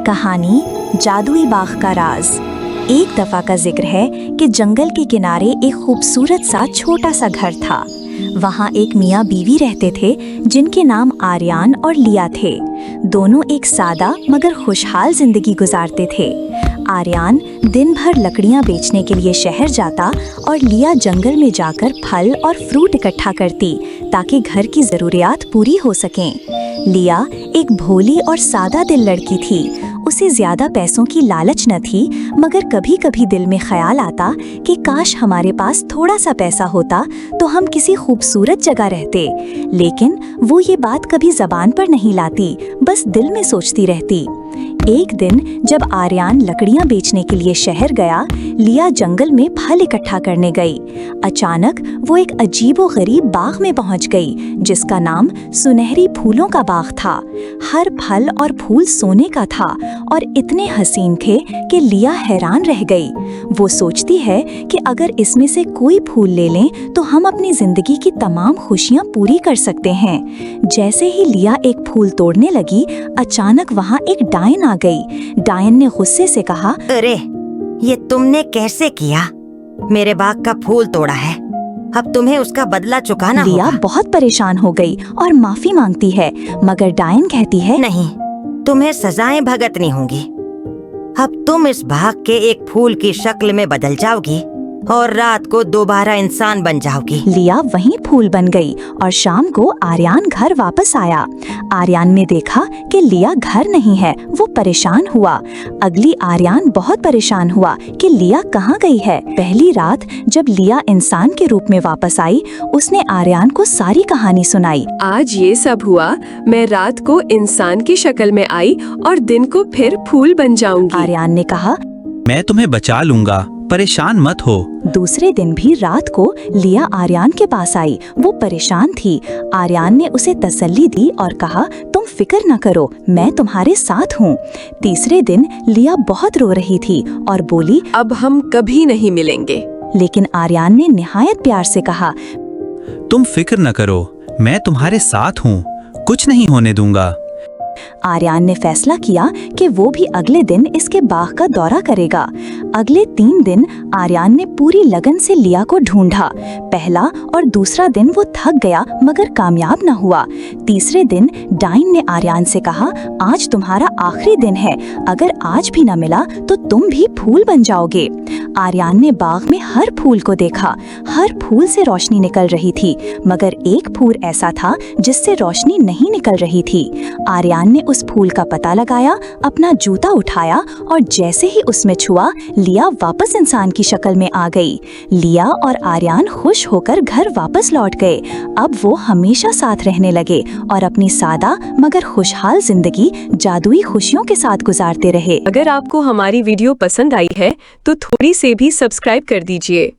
कहानी जादुई बाग का राज। एक दफा का जिक्र है कि जंगल के किनारे एक खूबसूरत सा छोटा सा घर था। वहाँ एक मियाँ बीवी रहते थे जिनके नाम आर्यान और लिया थे। दोनों एक सादा मगर खुशहाल जिंदगी गुजारते थे। आर्यान दिन भर लकड़ियाँ बेचने के लिए शहर जाता और लिया जंगल में जाकर फल और फ्रूट इकट्ठा करती ताकि घर की ज़रूरियात पूरी हो सकें। लिया एक भोली और सादा दिल लड़की थी। उसे ज्यादा पैसों की लालच न थी, मगर कभी कभी दिल में ख्याल आता कि काश हमारे पास थोड़ा सा पैसा होता तो हम किसी खूबसूरत जगह रहते। लेकिन वो ये बात कभी जबान पर नहीं लाती, बस दिल में सोचती रहती। एक दिन जब आर्यान लकड़ियां बेचने के लिए शहर गया, लिया जंगल में फल इकट्ठा करने गई। अचानक वो एक अजीबो-गरीब बाग में पहुंच गई जिसका नाम सुनहरी फूलों का बाग था। हर फल और फूल सोने का था और इतने हसीन थे कि लिया हैरान रह गई। वो सोचती है कि अगर इसमें से कोई फूल ले लें तो हम अपनी जिंदगी की तमाम खुशियां पूरी कर सकते हैं। जैसे ही लिया एक फूल तोड़ने लगी, अचानक वहाँ एक डायन आ गई। डायन ने गुस्से से कहा, अरे ये तुमने कैसे किया? मेरे बाग का फूल तोड़ा है, अब तुम्हें उसका बदला चुकाना होगा। लिया बहुत परेशान हो गई और माफी मांगती है, मगर डायन कहती है, नहीं, तुम्हें सजाएं भुगतनी होंगी। अब तुम इस बाग के एक फूल की शक्ल में बदल जाओगी और रात को दोबारा इंसान बन जाओगी। लिया वहीं फूल बन गई और शाम को आर्यान घर वापस आया। आर्यान ने देखा कि लिया घर नहीं है। वो परेशान हुआ। अगली आर्यान बहुत परेशान हुआ कि लिया कहाँ गई है। पहली रात जब लिया इंसान के रूप में वापस आई, उसने आर्यान को सारी कहानी सुनाई। आज ये सब हुआ, मैं रात को इंसान की शक्ल में आई और दिन को फिर फूल बन जाऊंगी। आर्यान ने कहा, मैं तुम्हें बचा लूंगा, परेशान मत हो। दूसरे दिन भी रात को लिया आर्यान के पास आई। वो परेशान थी। आर्यान ने उसे तसल्ली दी और कहा, तुम फिक्र न करो, मैं तुम्हारे साथ हूँ। तीसरे दिन लिया बहुत रो रही थी और बोली, अब हम कभी नहीं मिलेंगे। लेकिन आर्यान ने निहायत प्यार से कहा, तुम फिक्र न करो, मैं तुम्हारे साथ हूँ, कुछ नहीं होने दूंगा। आर्यान ने फैसला किया कि वो भी अगले दिन इसके बाग का दौरा करेगा। अगले 3 दिन आर्यान ने पूरी लगन से लिया को ढूंढा। पहला और दूसरा दिन वो थक गया मगर कामयाब न हुआ। तीसरे दिन डायन ने आर्यान से कहा, आज तुम्हारा आखिरी दिन है, अगर आज भी न मिला तो तुम भी फूल बन जाओगे। आर्यान ने बाग में हर फूल को देखा। हर फूल से रोशनी निकल रही थी, मगर एक फूल ऐसा था जिससे रोशनी नहीं निकल रही थी। आर्यान ने उस फूल का पता लगाया, अपना जूता उठाया और जैसे ही उसमें छुआ, लिया वापस इंसान की शक्ल में आ गई। लिया और आर्यान खुश होकर घर वापस लौट गए। अब वो हमेशा साथ रहने लगे और अपनी सादा मगर खुशहाल जिंदगी जादुई खुशियों के साथ गुजारते रहे। अगर आपको हमारी वीडियो पसंद आई है तो थोड़ी से भी सब्सक्राइब कर दीजिए।